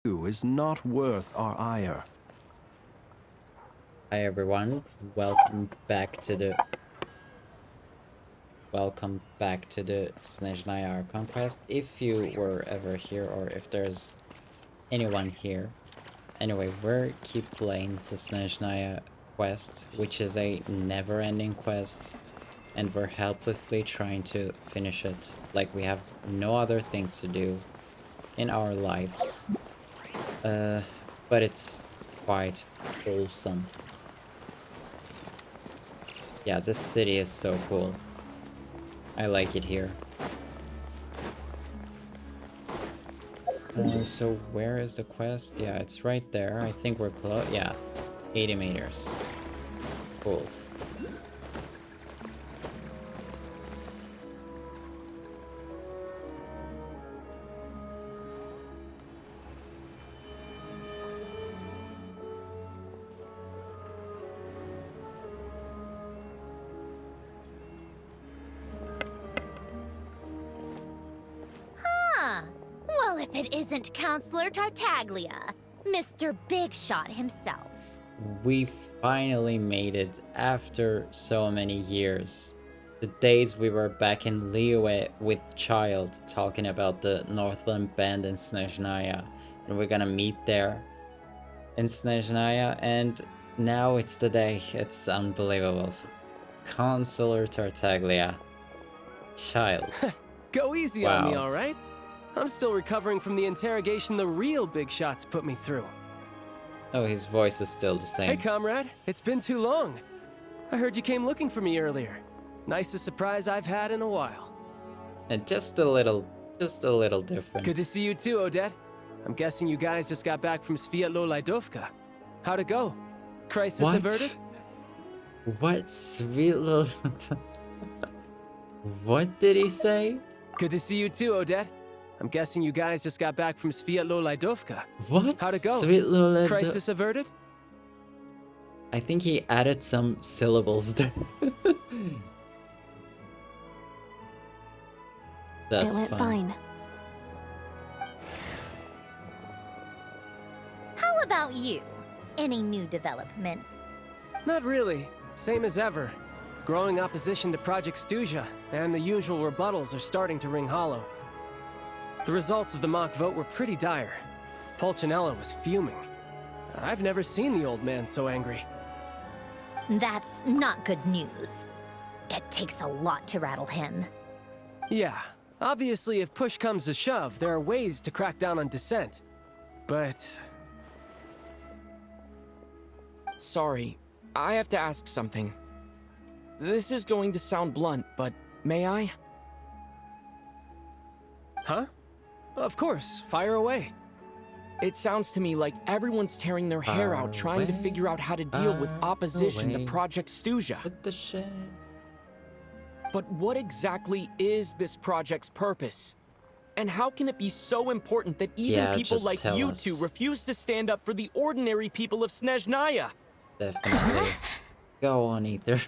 you is not worth our ire. Hi everyone, welcome back to the Snezhnaya Archon quest. If you were ever here or if there's anyone here. Anyway, we're keep playing the Snezhnaya quest, which is a never-ending quest, and we're helplessly trying to finish it. Like we have no other things to do in our lives. But it's quite wholesome. Yeah, this city is so cool. I like it here. So where is the quest? Yeah, it's right there. I think we're close. Yeah, 80 meters. Cool. Well, if it isn't Counselor Tartaglia, Mr. Big Shot himself. We finally made it after so many years. The days we were back in Liyue with Child talking about the Northland Band in Snezhnaya, and we're gonna meet there in Snezhnaya, and now it's the day. It's unbelievable. Counselor Tartaglia. Child. Go easy Wow. on me, all right? I'm still recovering from the interrogation the real big shots put me through. Oh, his voice is still the same. Hey, comrade. It's been too long. I heard you came looking for me earlier. Nicest surprise I've had in a while. And just a little different. Good to see you too, Odette. I'm guessing you guys just got back from Sviatlo Laidovka. How'd it go? Crisis What? averted? What? Sweet little... What did he say? Good to see you too, Odette. I'm guessing you guys just got back from Sviatlo Laidovka. What? How'd it go? Sweet little... Crisis averted? I think he added some syllables there. That's it went fun. fine. How about you? Any new developments? Not really. Same as ever. Growing opposition to Project Stuja, and the usual rebuttals are starting to ring hollow. The results of the mock vote were pretty dire. Pulcinella was fuming. I've never seen the old man so angry. That's not good news. It takes a lot to rattle him. Yeah, obviously if push comes to shove, there are ways to crack down on dissent. But... Sorry, I have to ask something. This is going to sound blunt, but may I? Huh? Of course, fire away. It sounds to me like everyone's tearing their hair out trying to figure out how to deal with opposition to Project Stuja. What the shit? But what exactly is this project's purpose? And how can it be so important that even people just like tell you us. two refuse to stand up for the ordinary people of Snezhnaya? Definitely. Go on, Ether.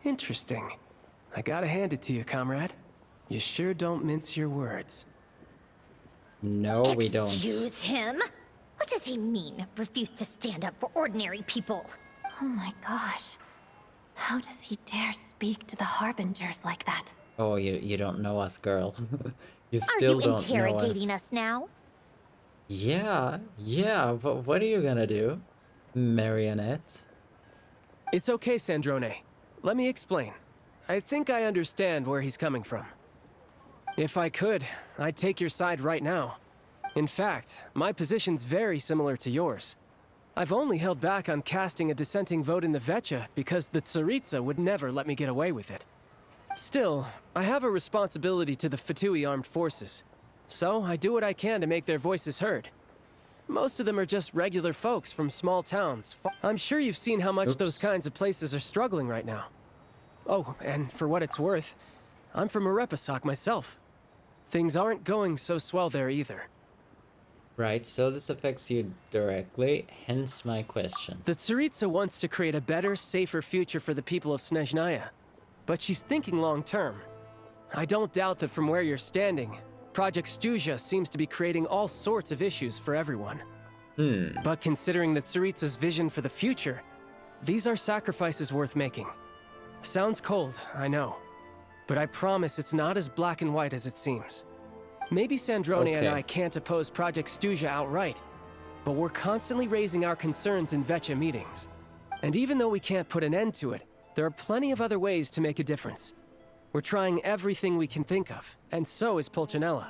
Interesting. I gotta hand it to you, comrade. You sure don't mince your words. No, we don't. Excuse him? What does he mean, refuse to stand up for ordinary people? Oh my gosh. How does he dare speak to the Harbingers like that? Oh, you don't know us, girl. You Are still you don't know interrogating us now? Yeah, but what are you gonna do, Marionette? It's okay, Sandrone. Let me explain. I think I understand where he's coming from. If I could, I'd take your side right now. In fact, my position's very similar to yours. I've only held back on casting a dissenting vote in the Vecha because the Tsaritsa would never let me get away with it. Still, I have a responsibility to the Fatui armed forces, so I do what I can to make their voices heard. Most of them are just regular folks from small towns. I'm sure you've seen how much those kinds of places are struggling right now. Oh, and for what it's worth, I'm from Arepasak myself. Things aren't going so swell there either. Right, so this affects you directly, hence my question. The Tsaritsa wants to create a better, safer future for the people of Snezhnaya, but she's thinking long term. I don't doubt that from where you're standing, Project Snezhnaya seems to be creating all sorts of issues for everyone. But considering that Tsaritsa's vision for the future, these are sacrifices worth making. Sounds cold, I know. But I promise it's not as black and white as it seems. Maybe Snezhnaya and I can't oppose Project Snezhnaya outright, but we're constantly raising our concerns in Vetcha meetings. And even though we can't put an end to it, there are plenty of other ways to make a difference. We're trying everything we can think of, and so is Pulcinella.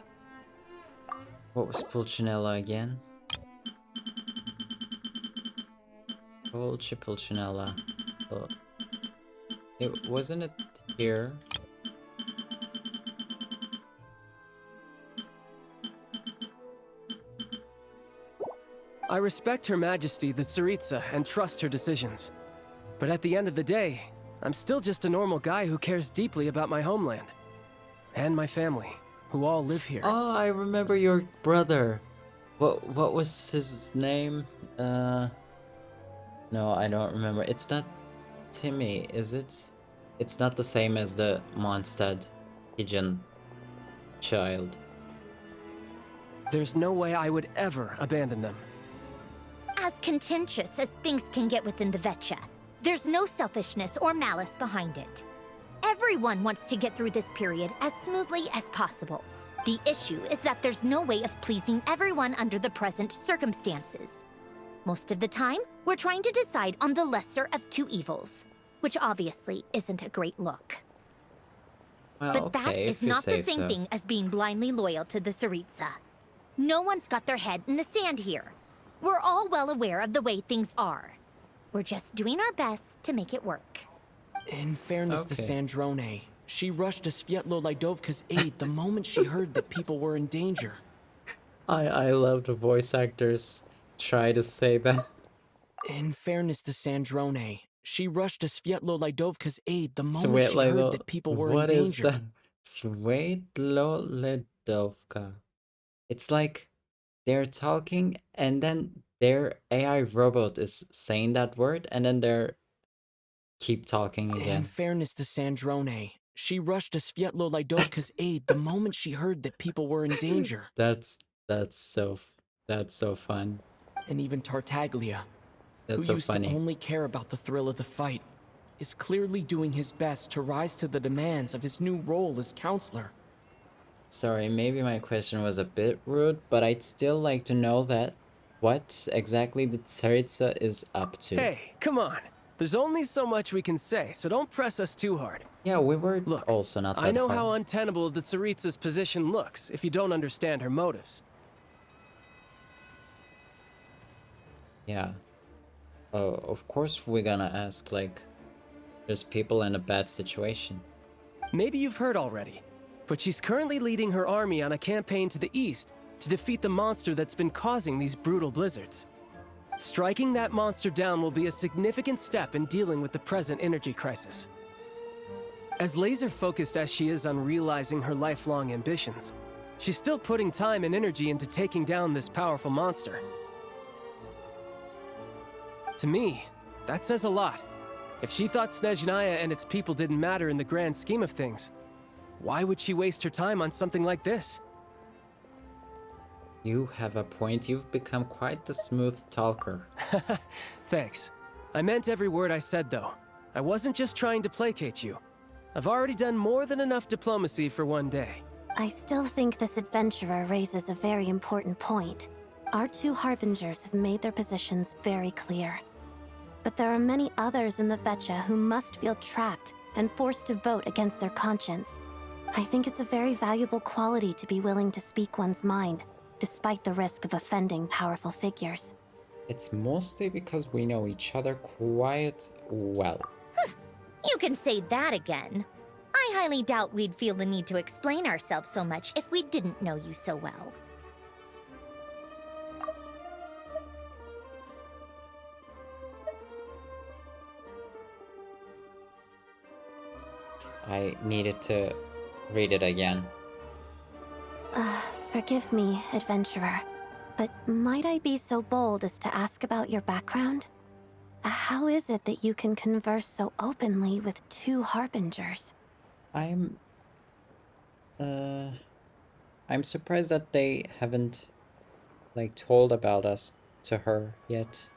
What was Pulcinella again? Pulcinella. Wasn't it here? I respect Her Majesty the Tsaritsa and trust her decisions. But at the end of the day, I'm still just a normal guy who cares deeply about my homeland. And my family, who all live here. Oh, I remember your brother. What was his name? No, I don't remember. It's not Timmy, is it? It's not the same as the Mondstadt pigeon child. There's no way I would ever abandon them. As contentious as things can get within the Vetcha, there's no selfishness or malice behind it. Everyone wants to get through this period as smoothly as possible. The issue is that there's no way of pleasing everyone under the present circumstances. Most of the time, we're trying to decide on the lesser of two evils, which obviously isn't a great look. Well, But that is not the same thing as being blindly loyal to the Tsaritsa. No one's got their head in the sand here. We're all well aware of the way things are. We're just doing our best to make it work. In fairness to Snezhnaya, she rushed to Svietlo-Lidovka's aid the moment she heard that people were in danger. I love the voice actors try to say that. In fairness to Snezhnaya, she rushed to Svietlo-Lidovka's aid the moment she heard that people were in danger. What is that? Svietlo-Lidovka. It's like they're talking and then their AI robot is saying that word and then they're keep talking again. In fairness to Snezhnaya, she rushed to Svietlo-Lidovka's aid the moment she heard that people were in danger. That's so fun. And even Tartaglia, That's who so used funny. to only care about the thrill of the fight, is clearly doing his best to rise to the demands of his new role as counselor. Sorry, maybe my question was a bit rude, but I'd still like to know that what exactly the Tsaritsa is up to. Hey, come on. There's only so much we can say, so don't press us too hard. Yeah, we were Look, also not that I know hard. how untenable the Tsaritsa's position looks if you don't understand her motives. Yeah. Oh, of course we're gonna ask, like, there's people in a bad situation. Maybe you've heard already, but she's currently leading her army on a campaign to the east to defeat the monster that's been causing these brutal blizzards. Striking that monster down will be a significant step in dealing with the present energy crisis. As laser-focused as she is on realizing her lifelong ambitions, she's still putting time and energy into taking down this powerful monster. To me, that says a lot. If she thought Snezhnaya and its people didn't matter in the grand scheme of things, why would she waste her time on something like this? You have a point. You've become quite the smooth talker. Thanks. I meant every word I said, though. I wasn't just trying to placate you. I've already done more than enough diplomacy for one day. I still think this adventurer raises a very important point. Our two harbingers have made their positions very clear. But there are many others in the Vetcha who must feel trapped and forced to vote against their conscience. I think it's a very valuable quality to be willing to speak one's mind, despite the risk of offending powerful figures. It's mostly because we know each other quite well. You can say that again. I highly doubt we'd feel the need to explain ourselves so much if we didn't know you so well. I needed to read it again. Forgive me, adventurer, but might I be so bold as to ask about your background? How is it that you can converse so openly with two harbingers? I'm Uh, I'm surprised that they haven't, like, told about us to her yet.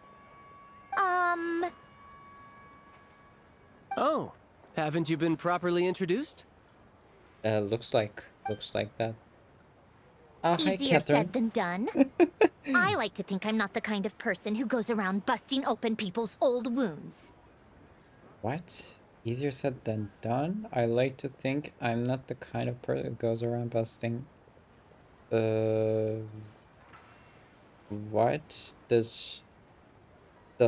Oh, haven't you been properly introduced? Looks like that. Hi, Easier Catherine. said than done. I like to think I'm not the kind of person who goes around busting open people's old wounds. What? Easier said than done? I like to think I'm not the kind of person who goes around busting. What does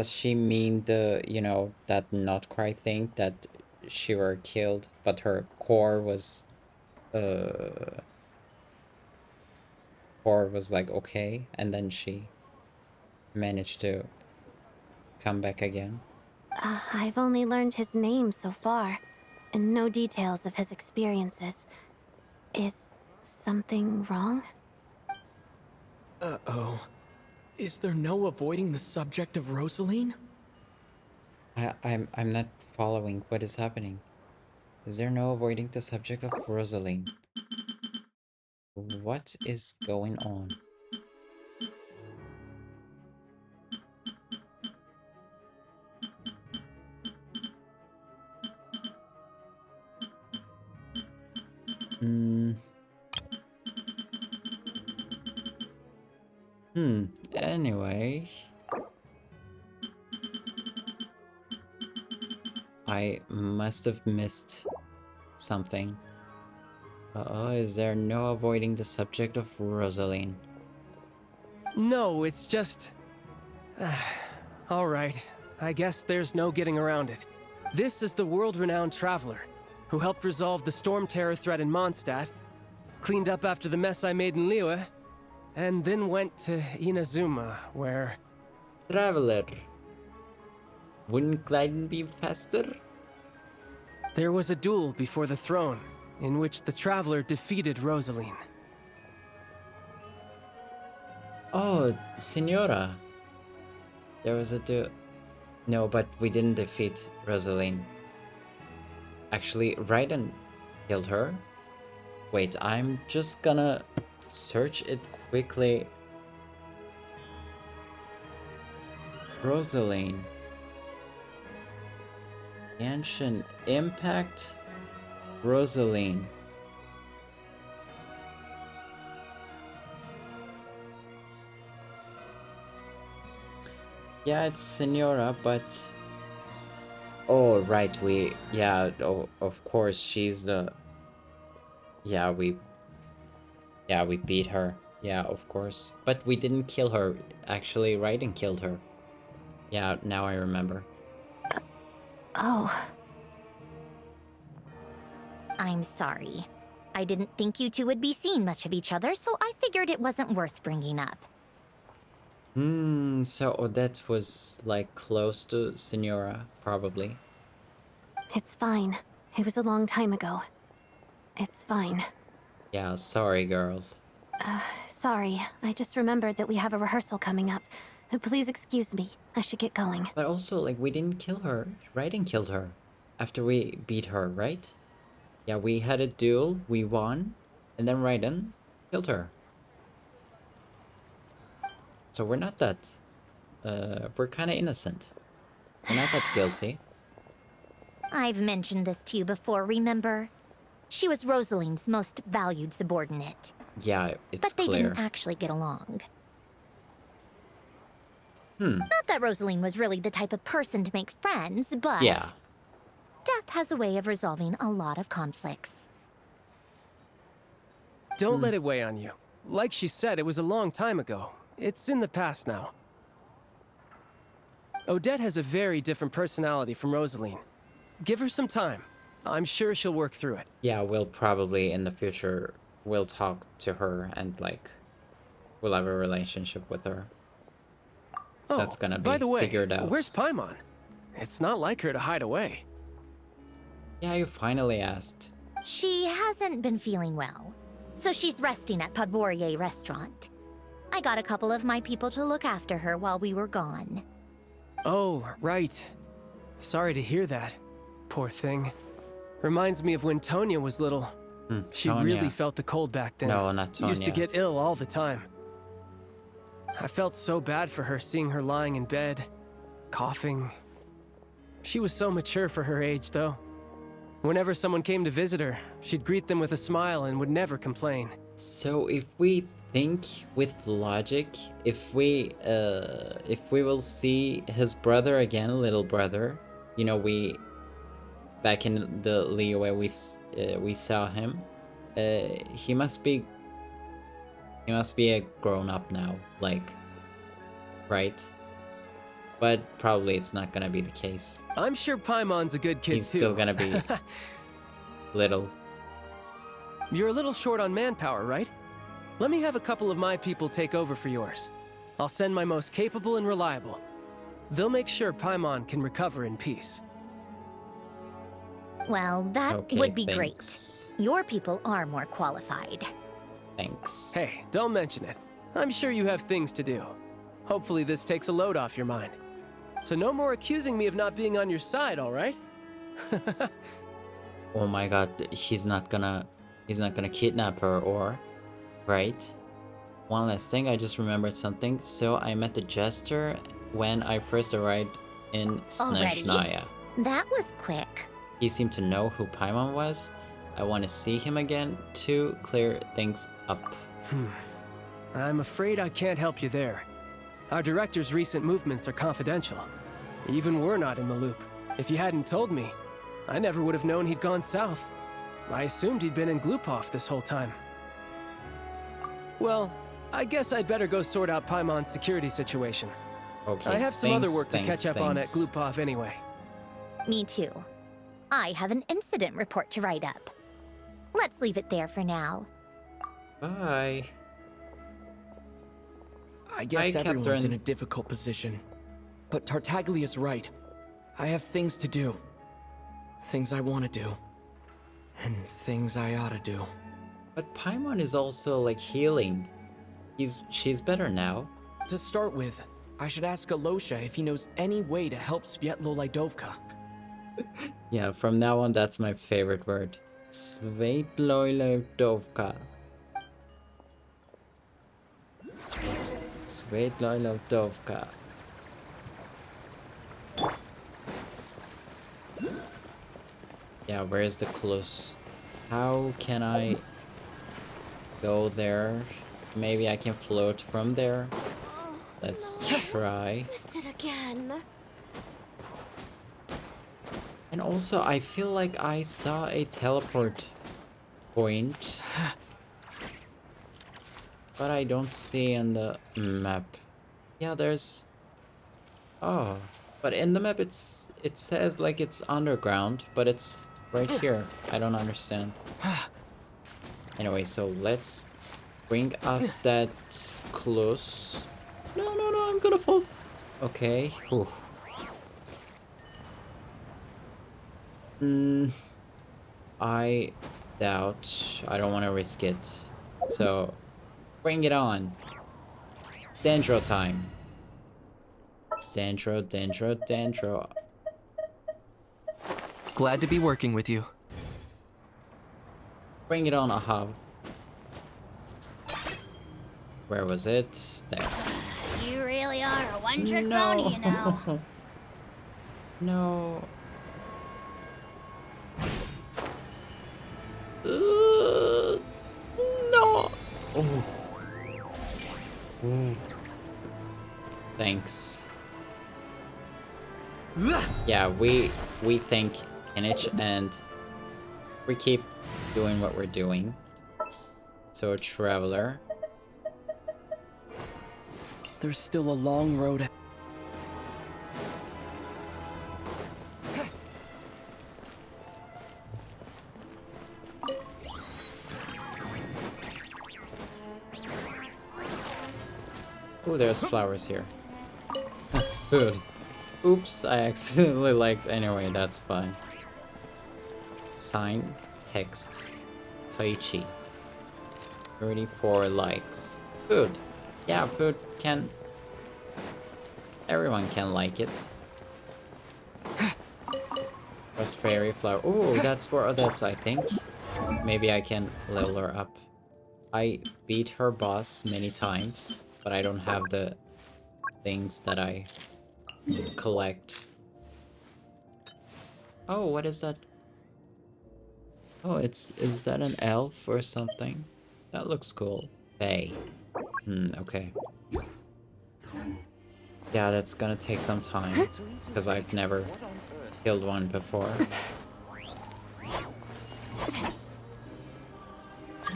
she mean the, you know, that not cry thing that she were killed, but her uh, core was like okay, and then she managed to come back again? I've only learned his name so far, and no details of his experiences. Is something wrong? Uh-oh. Is there no avoiding the subject of Rosaline? I'm not following what is happening. Is there no avoiding the subject of Rosaline? What is going on? Anyway. I must have missed something. Is there no avoiding the subject of Rosaline? No, it's just... Alright, I guess there's no getting around it. This is the world-renowned traveler, who helped resolve the storm terror threat in Mondstadt, cleaned up after the mess I made in Liyue, and then went to Inazuma, where... Traveler. Wouldn't gliding be faster? there was a duel before the throne, in which the traveler defeated Rosaline. Oh, Senora. There was a duel. No, but we didn't defeat Rosaline. Actually, Raiden killed her. Wait, I'm just gonna search it quickly. Rosaline. Genshin Impact. Rosaline. Yeah, it's Senora, but... Oh, right, yeah, oh, of course, she's the... Yeah, we beat her. Yeah, of course. But we didn't kill her. Actually, Raiden killed her. Yeah, now I remember. Oh. I'm sorry. I didn't think you two would be seeing much of each other, so I figured it wasn't worth bringing up. So Odette was, like, close to Senora, probably. It's fine. It was a long time ago. It's fine. Yeah, sorry, girl. Sorry. I just remembered that we have a rehearsal coming up. Please excuse me. I should get going. But also, like, we didn't kill her. Raiden killed her. After we beat her, right? Yeah, we had a duel, we won, and then Raiden killed her. So we're not that... we're kinda innocent. We're not that guilty. I've mentioned this to you before, remember? She was Rosaline's most valued subordinate. Yeah, it's but they clear. didn't actually get along. Not that Rosaline was really the type of person to make friends, but... Yeah. Death has a way of resolving a lot of conflicts. Don't let it weigh on you. Like she said, it was a long time ago. It's in the past now. Odette has a very different personality from Rosaline. Give her some time. I'm sure she'll work through it. Yeah, we'll probably, in the future, we'll talk to her and, like, we'll have a relationship with her. Oh, That's gonna be by the way, figured out. where's Paimon? It's not like her to hide away. Yeah, you finally asked. She hasn't been feeling well, so she's resting at Podvorier restaurant. I got a couple of my people to look after her while we were gone. Oh, right. Sorry to hear that. Poor thing. Reminds me of when Tonya was little. She Tonya. really felt the cold back then. No, not Used to Tonya. get ill all the time. I felt so bad for her seeing her lying in bed, coughing. She was so mature for her age, though. Whenever someone came to visit her, she'd greet them with a smile and would never complain. So if we think with logic, if we will see his brother again, little brother, you know, back in the Leo where we saw him, he must be a grown up now, like, right? But probably it's not gonna be the case. I'm sure Paimon's a good kid He's too. still gonna be little. You're a little short on manpower, right? Let me have a couple of my people take over for yours. I'll send my most capable and reliable. They'll make sure Paimon can recover in peace. Well, that Okay, would be thanks. great. Your people are more qualified. Thanks. Hey, don't mention it. I'm sure you have things to do. Hopefully this takes a load off your mind. So no more accusing me of not being on your side, all right? Oh my god, he's not gonna kidnap her, or right? One last thing, I just remembered something. So I met the jester when I first arrived in Already? Snezhnaya. That was quick. He seemed to know who Paimon was. I want to see him again to clear things up. I'm afraid I can't help you there. Our director's recent movements are confidential. Even we're not in the loop. If you hadn't told me, I never would have known he'd gone south. I assumed he'd been in Glupov this whole time. Well, I guess I'd better go sort out Paimon's security situation. Okay. I have some other thanks, work to catch up on at thanks. Glupov anyway. Me too. I have an incident report to write up. Let's leave it there for now. Bye. I guess everyone's Catherine. in a difficult position. But Tartaglia's right. I have things to do. Things I want to do. And things I ought to do. But Paimon is also like healing. She's better now. To start with, I should ask Alosha if he knows any way to help Svetlolaidovka. Yeah, from now on that's my favorite word. Svetlolaidovka. Svetlolaidovka. Yeah, where is the close? How can I go there? Maybe I can float from there. Let's try. Missed it again. And also, I feel like I saw a teleport point, but I don't see in the map. Yeah, there's... Oh, but in the map it says like it's underground, but it's right here. I don't understand. Anyway, so let's bring us that close. No, I'm gonna fall. Okay. Whew. I doubt. I don't want to risk it. So, bring it on. Dendro time. Dendro. Glad to be working with you. Bring it on, Ahav. Where was it? There. You really are a one-trick No. pony, you know. No. No. Oh. Thanks. Yeah, we thank Kinich and we keep doing what we're doing. So, Traveler. There's still a long road ahead. Oh, there's flowers here. Food. Oops, I accidentally liked. Anyway, that's fine. Sign, text, Taichi. 34 likes. Food. Yeah, food can... Everyone can like it. Was fairy flower. Oh, that's for Odette, I think. maybe I can level her up. I beat her boss many times, but I don't have the things that I collect. Oh, what is that? Oh, is that an elf or something? That looks cool. Faye. Okay. Yeah, that's gonna take some time, because I've never killed one before.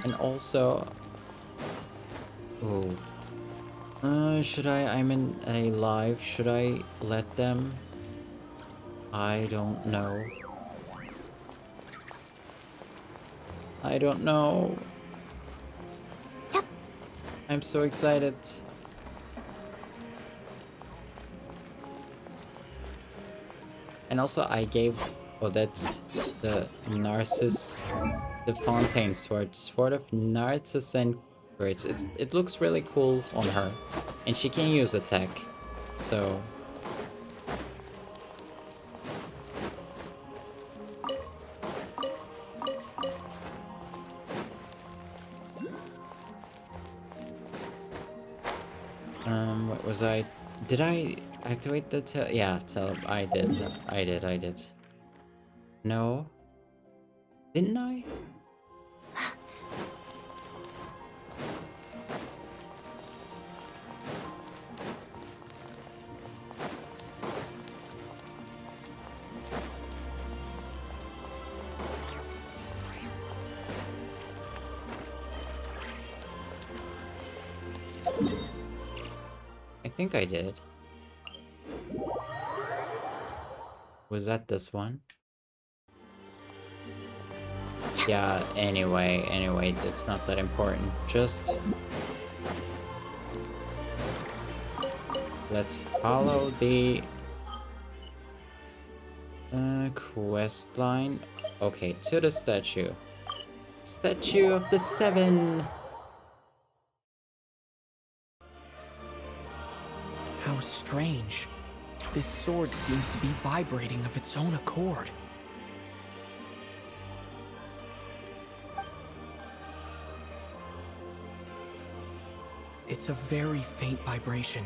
And also... Oh. Should I'm in a live, should I let them? I don't know. I don't know. I'm so excited. And also I gave... Oh, that's the Narcissus... The Fontaine Sword. Sword of Narcissus and Courage. It looks really cool on her. And she can use attack. So... what was I... Did I activate the yeah, I did. No? Didn't I? I think I did. Was that this one? Yeah, anyway, it's not that important. Just... let's follow the... quest line. Okay, to the statue. Statue of the Seven! How strange. This sword seems to be vibrating of its own accord. It's a very faint vibration,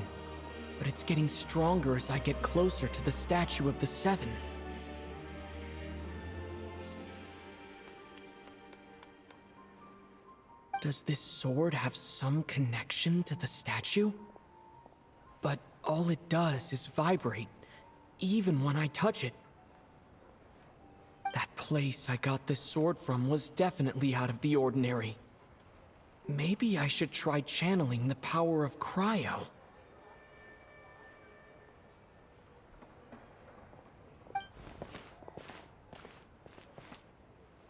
but it's getting stronger as I get closer to the Statue of the Seven. Does this sword have some connection to the statue? But all it does is vibrate, even when I touch it. That place I got this sword from was definitely out of the ordinary. Maybe I should try channeling the power of cryo.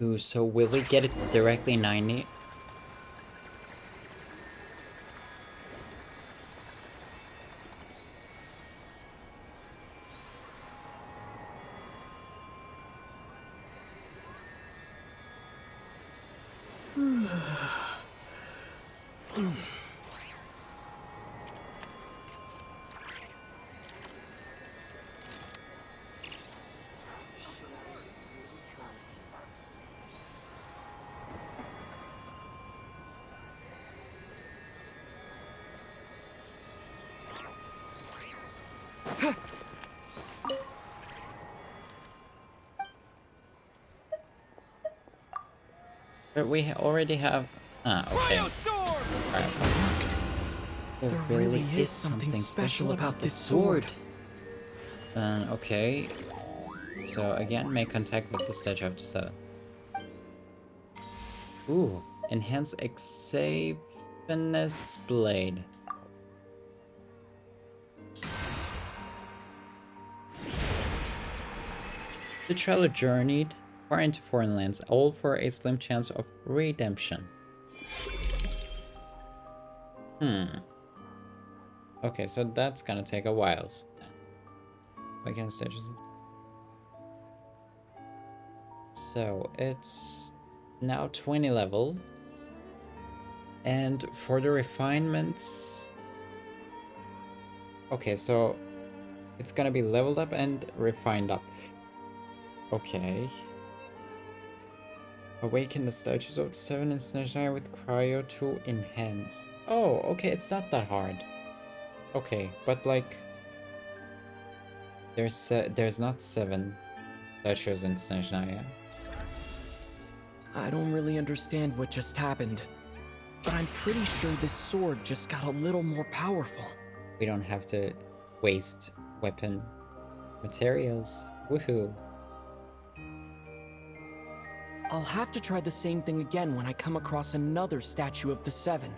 Ooh, so will we get it directly 90? But we already have... Ah, okay. Alright. There really is something special about this sword. Okay. So again, make contact with the Statue of the Seven. Ooh, enhance Exavenous Blade. The traveler journeyed far into foreign lands, all for a slim chance of redemption. Okay, so that's gonna take a while. We can stages. So it's now 20 level. And for the refinements... Okay, so it's gonna be leveled up and refined up. Okay. Awaken the statues of 7 in Snezhnaya with Cryo 2 enhance. Oh, okay, it's not that hard. Okay, but like there's not 7 statues in Snezhnaya. I don't really understand what just happened, but I'm pretty sure this sword just got a little more powerful. We don't have to waste weapon materials. Woohoo. I'll have to try the same thing again when I come across another statue of the 7.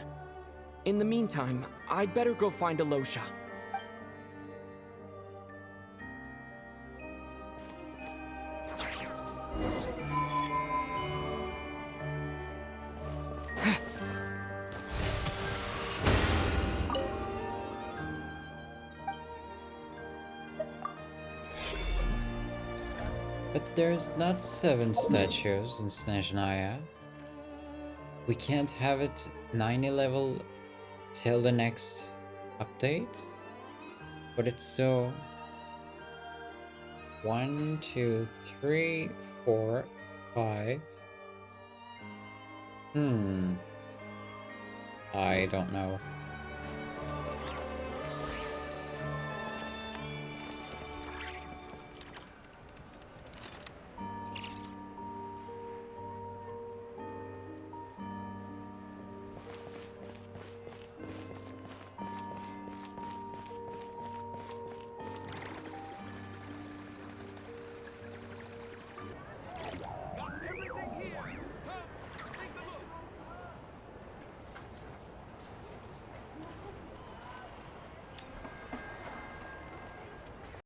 In the meantime, I'd better go find Alosha. But there's not 7 statues in Snezhnaya. We can't have it 90 level till the next update? But it's still 1, 2, 3, 4, 5. I don't know.